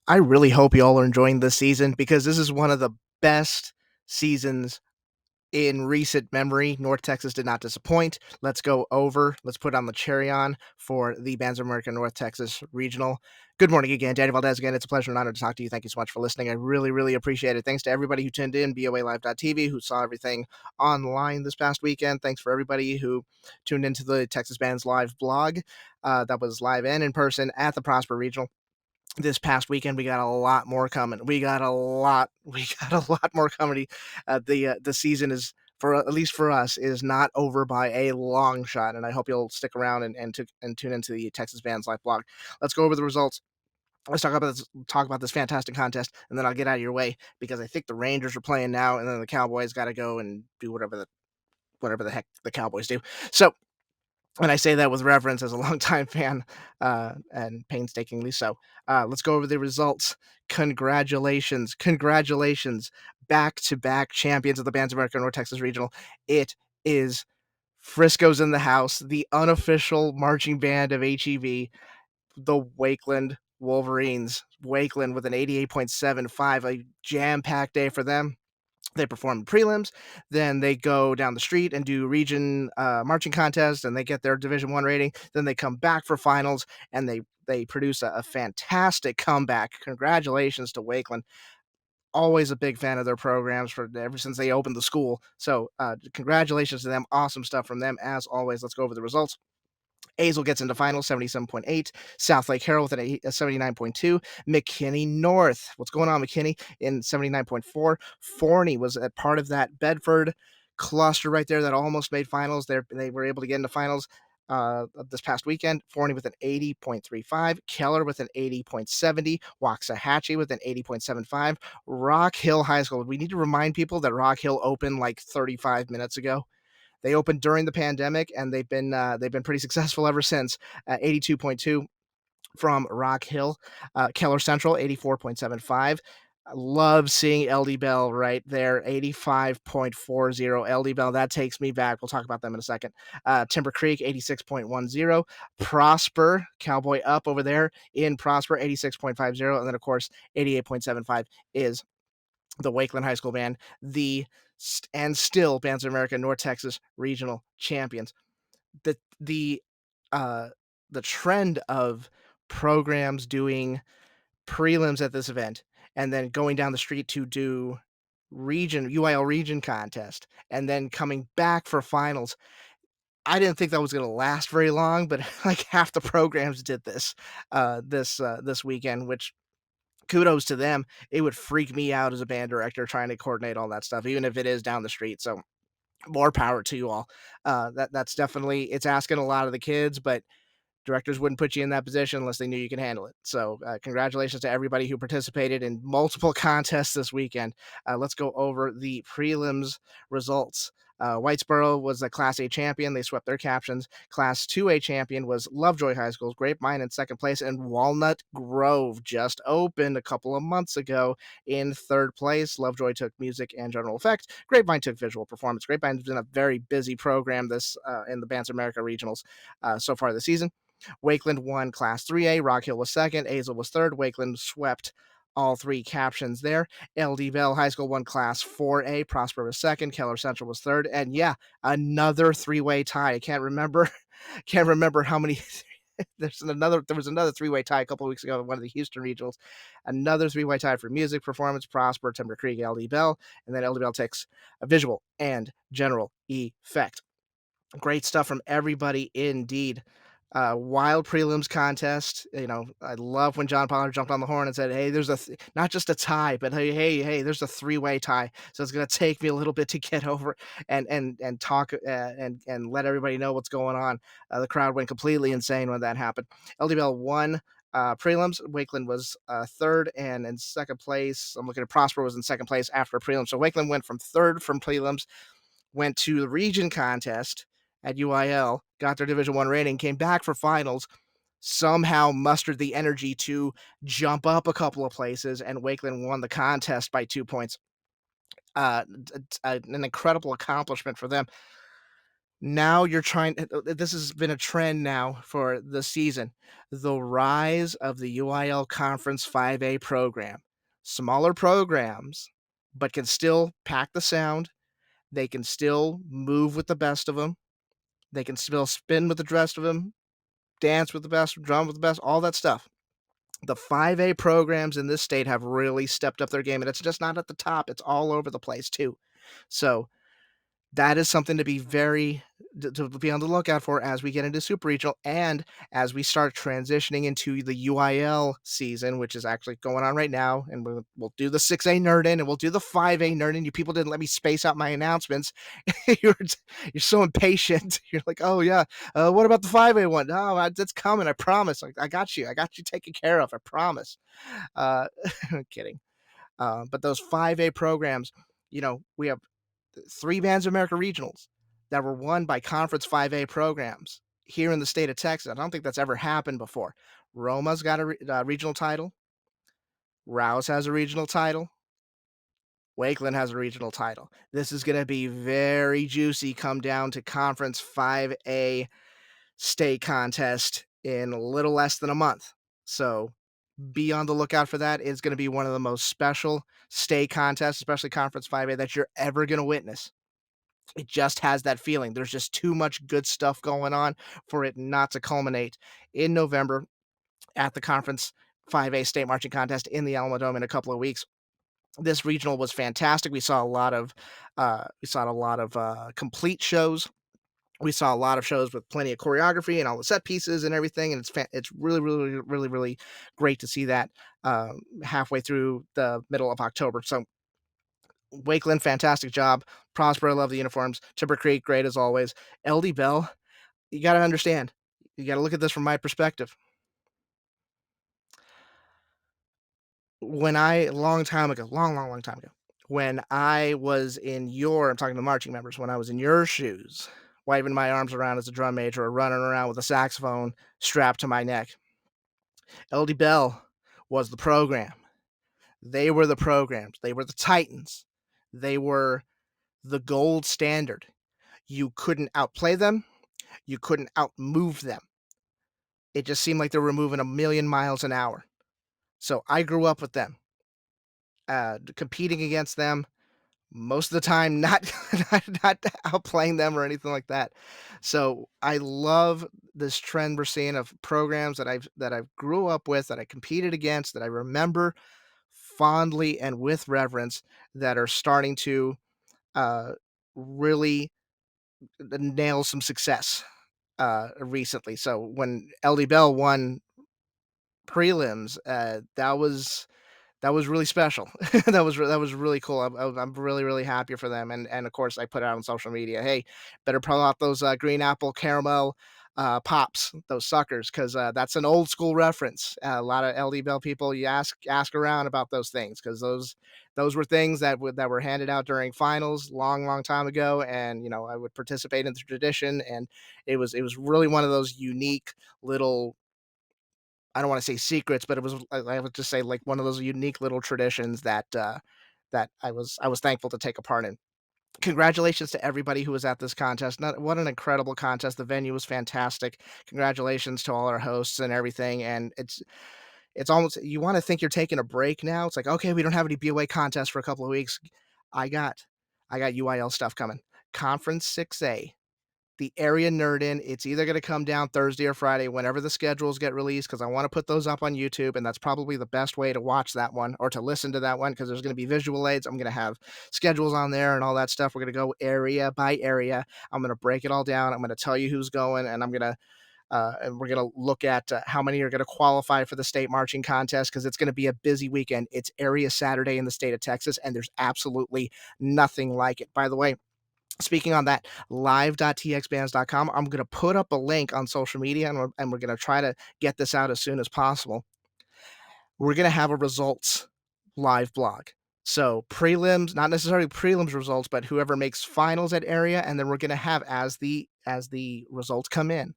I really hope you all are enjoying this season because this is one of the best seasons in recent memory. North Texas did not disappoint. Let's put on the cherry on for the Bands of America North Texas Regional. Good morning again, Danny Valdez again. It's a pleasure and honor to talk to you. Thank you so much for listening. I really, really appreciate it. Thanks to everybody who tuned in, BOA who saw everything online this past weekend. Thanks for everybody who tuned into the Texas Bands Live blog that was live and in person at the Prosper Regional this past weekend. We got a lot more coming. We got a lot more coming. The season is, for at least for us, is not over by a long shot, and I hope you'll stick around and tune into the Texas Bands Life blog. Let's go over the results. Let's talk about this fantastic contest, and then I'll get out of your way because I think the Rangers are playing now, and then the Cowboys got to go and do whatever the heck the Cowboys do. So, and I say that with reverence as a longtime fan, and painstakingly so. Let's go over the results. Congratulations. Congratulations. Back to back champions of the Bands of America North Texas Regional. It is Frisco's in the house, the unofficial marching band of HEV, the Wakeland Wolverines. Wakeland with an 88.75, a jam packed day for them. They perform prelims, then they go down the street and do region marching contest, and they get their Division 1 rating. Then they come back for finals, and they produce a fantastic comeback. Congratulations to Wakeland. Always a big fan of their programs for ever since they opened the school. So congratulations to them. Awesome stuff from them as always. Let's go over the results. Azle gets into finals, 77.8. South Lake Harold with a 79.2. McKinney North. What's going on, McKinney? In 79.4. Forney was a part of that Bedford cluster right there that almost made finals. They were able to get into finals this past weekend. Forney with an 80.35. Keller with an 80.70. Waxahachie with an 80.75. Rock Hill High School. We need to remind people that Rock Hill opened like 35 minutes ago. They opened during the pandemic, and they've been pretty successful ever since. 82.2 from Rock Hill. Keller Central 84.75. I love seeing LD Bell right there, 85.40. LD Bell, that takes me back. We'll talk about them in a second. Timber Creek, 86.10. Prosper, Cowboy Up over there in Prosper, 86.50. And then, of course, 88.75 is the Wakeland High School band, and still Bands of America North Texas Regional champions. The the uh the trend of programs doing prelims at this event and then going down the street to do region UIL region contest and then coming back for finals. I didn't think that was going to last very long, but like half the programs did this weekend, which kudos to them. It would freak me out as a band director trying to coordinate all that stuff, even if it is down the street. So more power to you all. That's definitely, it's asking a lot of the kids, but directors wouldn't put you in that position unless they knew you can handle it. So, congratulations to everybody who participated in multiple contests this weekend. Let's go over the prelims results. Whitesboro was a Class A champion. They swept their captions. Class 2A champion was Lovejoy High School's Grapevine in second place, and Walnut Grove just opened a couple of months ago in third place. Lovejoy took music and general effect. Grapevine took visual performance. Grapevine's been a very busy program this in the Bands of America regionals so far this season. Wakeland won Class 3A. Rock Hill was second. Azle was third. Wakeland swept all three captions there. LD Bell High School won Class 4A. Prosper was second. Keller Central was third. And yeah, another three-way tie. I can't remember. Can't remember how many. There was another three-way tie a couple of weeks ago in one of the Houston regionals. Another three-way tie for music performance. Prosper, Timber Creek, LD Bell, and then LD Bell takes a visual and general effect. Great stuff from everybody indeed. Wild prelims contest. I love when John Pollard jumped on the horn and said, "Hey, there's not just a tie, but hey, there's a three-way tie. So it's gonna take me a little bit to get over and talk and let everybody know what's going on." The crowd went completely insane when that happened. LDBL won prelims. Wakeland was third, and in second place, I'm looking at Prosper was in second place after prelims. So Wakeland went from third from prelims, went to the region contest at UIL, got their Division 1 rating, came back for finals, somehow mustered the energy to jump up a couple of places, and Wakeland won the contest by 2 points. An incredible accomplishment for them. Now you're trying this has been a trend now for the season. The rise of the UIL Conference 5A program. Smaller programs, but can still pack the sound. They can still move with the best of them. They can still spin with the rest of them, dance with the best, drum with the best, all that stuff. The 5A programs in this state have really stepped up their game, and it's just not at the top, it's all over the place too. So that is something to be very to be on the lookout for as we get into super regional and as we start transitioning into the UIL season, which is actually going on right now. And we'll do the 6A nerd in and we'll do the 5A nerd in. You people didn't let me space out my announcements. you're, you're so impatient. You're like, oh, yeah. What about the 5A one? Oh, it's coming. I promise. I got you. I got you taken care of. I promise. I'm kidding. But those 5A programs, we have three Bands of America regionals that were won by Conference 5A programs here in the state of Texas. I don't think that's ever happened before. Roma's got a regional title. Rouse has a regional title. Wakeland has a regional title. This is going to be very juicy come down to Conference 5A state contest in a little less than a month. So be on the lookout for that. It's going to be one of the most special state contests, especially Conference 5A, that you're ever going to witness. It just has that feeling. There's just too much good stuff going on for it not to culminate in November at the Conference 5A State Marching Contest in the Alamo Dome in a couple of weeks. This regional was fantastic. We saw a lot of complete shows. We saw a lot of shows with plenty of choreography and all the set pieces and everything, and it's really, really, really, really great to see that halfway through the middle of October. So Wakeland, fantastic job. Prosper, I love the uniforms. Timber Creek, great as always. LD Bell, you got to understand. You got to look at this from my perspective. Long time ago, long, long, long time ago, when I was I'm talking to marching members, when I was in your shoes, waving my arms around as a drum major or running around with a saxophone strapped to my neck, LD Bell was the program. They were the programs. They were the Titans. They were the gold standard. You couldn't outplay them. You couldn't outmove them. It just seemed like they were moving a million miles an hour. So I grew up with them, competing against them most of the time, not not outplaying them or anything like that. So I love this trend we're seeing of programs that I've grew up with, that I competed against, that I remember fondly and with reverence, that are starting to uh, really nail some success recently. So when LD Bell won prelims, that was really special. That was really cool. I'm really, really happy for them, and of course, I put it out on social media, "Hey, better pull out those, green apple caramel, pops, those suckers, 'cause, that's an old school reference." A lot of LD Bell people, you ask around about those things, 'cause those were things that were handed out during finals long, long time ago, and, I would participate in the tradition, and it was really one of those unique little, I don't wanna say secrets, but it was I would just say, like, one of those unique little traditions that I was thankful to take a part in. Congratulations to everybody who was at this contest. Not What an incredible contest. The venue was fantastic. Congratulations to all our hosts and everything, and it's almost, you wanna think you're taking a break now. It's like, "Okay, we don't have any BOA contests for a couple of weeks." I got I got UIL stuff coming. Conference 6A, the area nerd in. It's either going to come down Thursday or Friday, whenever the schedules get released, because I want to put those up on YouTube. And that's probably the best way to watch that one or to listen to that one, because there's going to be visual aids. I'm going to have schedules on there and all that stuff. We're going to go area by area. I'm going to break it all down. I'm going to tell you who's going, and we're going to look at how many are going to qualify for the state marching contest, because it's going to be a busy weekend. It's Area Saturday in the state of Texas, and there's absolutely nothing like it. By the way, speaking on that, live.txbands.com, I'm going to put up a link on social media, and we're going to try to get this out as soon as possible. We're going to have a results live blog. So prelims, not necessarily prelims results, but whoever makes finals at area, and then we're going to have, as the results come in,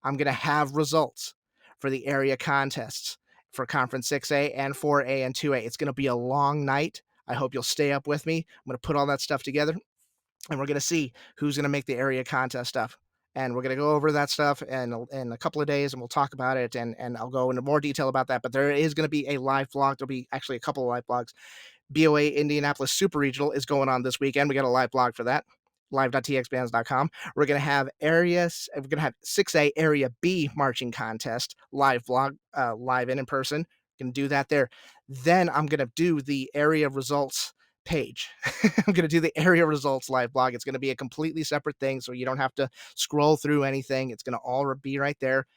I'm going to have results for the area contests for Conference 6A and 4A and 2A. It's going to be a long night. I hope you'll stay up with me. I'm going to put all that stuff together. and we're going to see who's going to make the area contest stuff. And we're going to go over that stuff in a couple of days, and we'll talk about it, and I'll go into more detail about that. But there is going to be a live vlog. There'll be actually a couple of live vlogs. BOA Indianapolis Super Regional is going on this weekend. We got a live blog for that. Live.txbands.com. We're going to have areas, we're going to have 6A Area B marching contest live vlog, live in person. Going to do that there. Then I'm going to do the area results page. I'm going to do the area results live blog. It's going to be a completely separate thing, so you don't have to scroll through anything. It's going to all be right there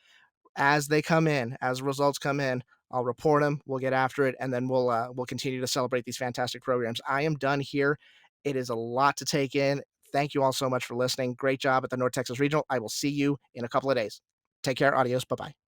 as they come in, as results come in. I'll report them. We'll get after it, and then we'll continue to celebrate these fantastic programs. I am done here. It is a lot to take in. Thank you all so much for listening. Great job at the North Texas Regional. I will see you in a couple of days. Take care. Adios. Bye bye.